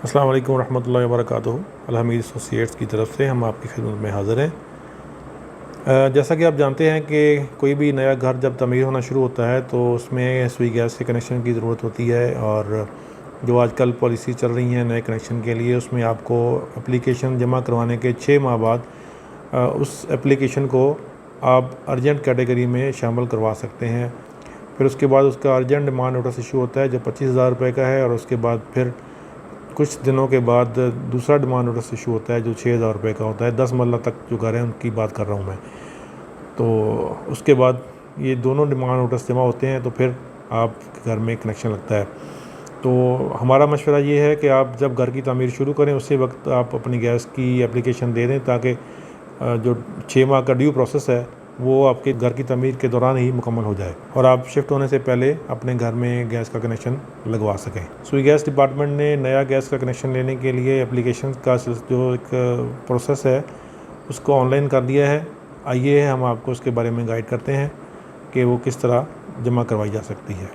अस्सलाम वालेकुम रहमतुल्लाहि व बरकातुहू। अल-हमीद एसोसिएट्स की तरफ से हम आपकी खिदमत में हाज़िर हैं। जैसा कि आप जानते हैं कि कोई भी नया घर जब तमीर होना शुरू होता है तो उसमें सुई गैस के कनेक्शन की ज़रूरत होती है। और जो आजकल पॉलिसी चल रही हैं नए कनेक्शन के लिए, उसमें आपको एप्लीकेशन जमा करवाने के 6 माह बाद उस एप्लीकेशन को आप अर्जेंट कैटेगरी में शामिल करवा सकते हैं। फिर उसके बाद उसका अर्जेंट डिमांड नोटिस इशू होता है जो 25,000 रुपये का है, और उसके बाद फिर कुछ दिनों के बाद दूसरा डिमांड नोटिस इशू होता है जो 6,000 रुपये का होता है। 10 मरला तक जो घर हैं उनकी बात कर रहा हूँ मैं। तो उसके बाद ये दोनों डिमांड नोटिस जमा होते हैं तो फिर आप घर में कनेक्शन लगता है। तो हमारा मशवरा ये है कि आप जब घर की तामीर शुरू करें उसी वक्त आप अपनी गैस की एप्लीकेशन दे दें, ताकि जो 6 माह का ड्यू प्रोसेस है वो आपके घर की तामीर के दौरान ही मुकम्मल हो जाए और आप शिफ्ट होने से पहले अपने घर में गैस का कनेक्शन लगवा सकें। सुई गैस डिपार्टमेंट ने नया गैस का कनेक्शन लेने के लिए एप्लीकेशन का जो एक प्रोसेस है उसको ऑनलाइन कर दिया है। आइए हम आपको उसके बारे में गाइड करते हैं कि वो किस तरह जमा करवाई जा सकती है।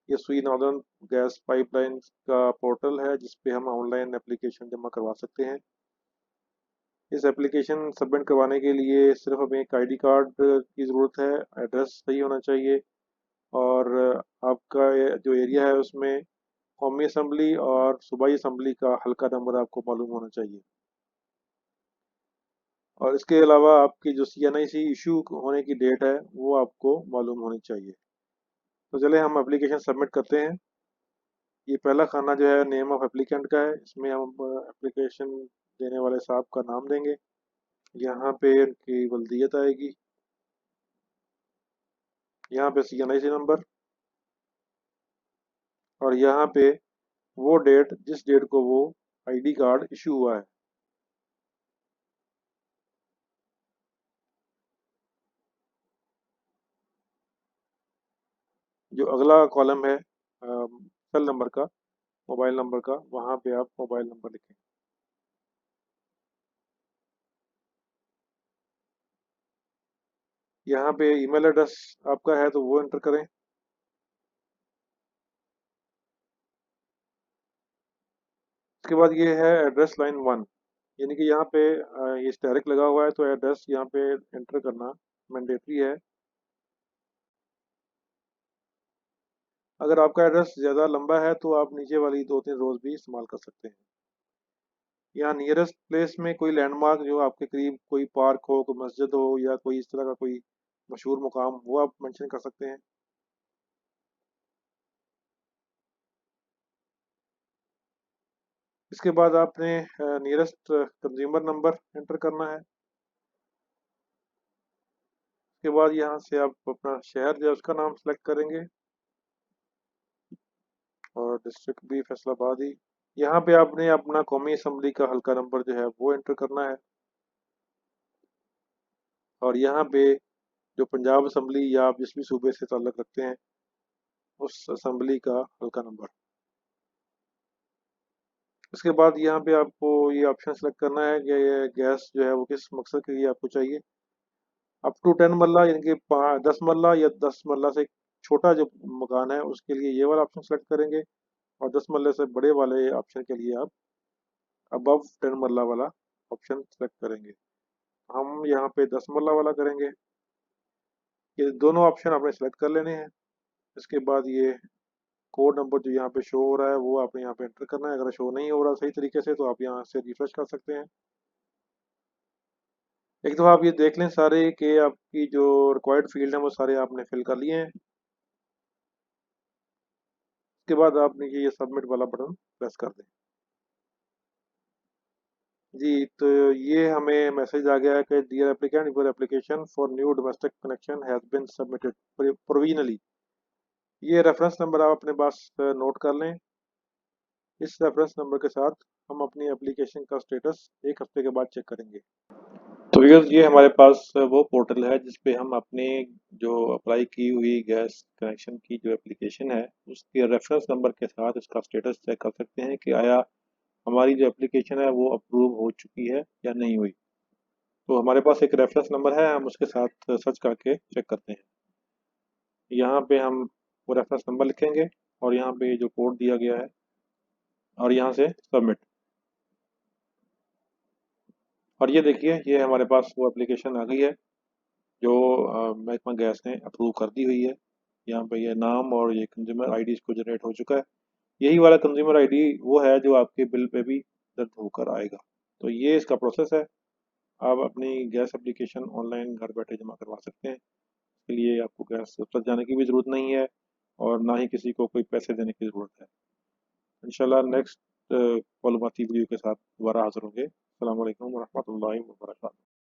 ये सुई नॉर्दर्न गैस पाइपलाइन का पोर्टल है जिस पे हम ऑनलाइन एप्लीकेशन जमा करवा सकते हैं। इस एप्लीकेशन सबमिट करवाने के लिए सिर्फ हमें एक आईडी कार्ड की ज़रूरत है, एड्रेस सही होना चाहिए और आपका जो एरिया है उसमें कौमी असम्बली और सूबाई असम्बली का हल्का नंबर आपको मालूम होना चाहिए। और इसके अलावा आपकी जो CNIC इशू होने की डेट है वो आपको मालूम होनी चाहिए। तो चले हम एप्लीकेशन सबमिट करते हैं। ये पहला खाना जो है नेम ऑफ एप्लीकेंट का है, इसमें हम एप्लीकेशन देने वाले साहब का नाम देंगे। यहाँ पे उनकी वल्दियत आएगी, यहाँ पे CNIC नंबर और यहाँ पे वो डेट जिस डेट को वो आईडी कार्ड इशू हुआ है। जो अगला कॉलम है सेल नंबर का, मोबाइल नंबर का, वहाँ पे आप मोबाइल नंबर लिखें। यहाँ पे ईमेल एड्रेस आपका है तो वो एंटर करें। उसके बाद ये है एड्रेस लाइन 1, यानी कि यहाँ पे ये स्टैरिक लगा हुआ है तो एड्रेस यहाँ पे एंटर करना मैंडेटरी है। अगर आपका एड्रेस ज़्यादा लंबा है तो आप नीचे वाली 2-3 रोज भी इस्तेमाल कर सकते हैं। यहाँ नियरेस्ट प्लेस में कोई लैंडमार्क जो आपके करीब, कोई पार्क हो, कोई मस्जिद हो या कोई इस तरह का कोई मशहूर मुकाम, वो आप मेंशन कर सकते हैं। इसके बाद आपने नियरेस्ट कंज्यूमर नंबर एंटर करना है। उसके बाद यहाँ से आप अपना शहर जो है उसका नाम सेलेक्ट करेंगे और डिस्ट्रिक्ट भी फैसलाबाद ही। यहाँ पे आपने अपना कौमी असम्बली का हल्का नंबर जो है वो एंटर करना है और यहाँ पे जो पंजाब असम्बली या आप जिस भी सूबे से ताल्लुक़ रखते हैं उस असम्बली का हल्का नंबर। उसके बाद यहाँ पे आपको ये ऑप्शन सेलेक्ट करना है कि ये गैस जो है वो किस मकसद के लिए आपको चाहिए। अप टू 10 मरला यानी कि 10 मरला या 10 मरला से छोटा जो मकान है उसके लिए ये वाला ऑप्शन सेलेक्ट करेंगे और 10 मरले से बड़े वाले ऑप्शन के लिए आप अबव 10 मरला वाला ऑप्शन सेलेक्ट करेंगे। हम यहाँ पे 10 मरला वाला करेंगे। ये दोनों ऑप्शन आपने सेलेक्ट कर लेने हैं। इसके बाद ये कोड नंबर जो यहाँ पे शो हो रहा है वो आपने यहाँ पे एंटर करना है। अगर शो नहीं हो रहा सही तरीके से तो आप यहाँ से रिफ्रेश कर सकते हैं। एक दफ़ा आप ये देख लें सारे कि आपकी जो रिक्वायर्ड फील्ड है वो सारे आपने फिल कर लिए हैं। उसके बाद आपने ये सबमिट वाला बटन प्रेस कर दें। जी, तो ये हमें मैसेज आ गया है कि dear applicant, your application for new domestic connection has been submitted provisionally. ये रेफरेंस नंबर आप अपने पास नोट कर लें। इस रेफरेंस नंबर के साथ हम अपनी एप्लीकेशन का स्टेटस 1 हफ्ते के बाद चेक करेंगे। तो व्यूअर्स, ये हमारे पास वो पोर्टल है जिस पे हम अपने जो अप्लाई की हुई गैस कनेक्शन की जो एप्लीकेशन है उसके रेफरेंस नंबर के साथ इसका स्टेटस चेक कर सकते हैं कि आया हमारी जो एप्लीकेशन है वो अप्रूव हो चुकी है या नहीं हुई। तो हमारे पास एक रेफरेंस नंबर है, हम उसके साथ सर्च करके चेक करते हैं। यहाँ पे हम वो रेफरेंस नंबर लिखेंगे और यहाँ पे जो कोड दिया गया है और यहाँ से सबमिट। और ये देखिए, ये हमारे पास वो एप्लीकेशन आ गई है जो महकमा गैस ने अप्रूव कर दी हुई है। यहाँ पे ये नाम और ये कंज्यूमर आईडी इसको जनरेट हो चुका है। यही वाला कंज्यूमर आईडी वो है जो आपके बिल पे भी दर्ज होकर आएगा। तो ये इसका प्रोसेस है। आप अपनी गैस एप्लीकेशन ऑनलाइन घर बैठे जमा करवा सकते हैं। इसके लिए आपको गैस दफ्तर जाने की भी ज़रूरत नहीं है और ना ही किसी को कोई पैसे देने की ज़रूरत है। इंशाल्लाह नेक्स्ट मालूमाती वीडियो के साथ दोबारा हाज़िर होंगे। अस्सलाम वालेकुम वरहमतुल्लाहि वबरकातुहू।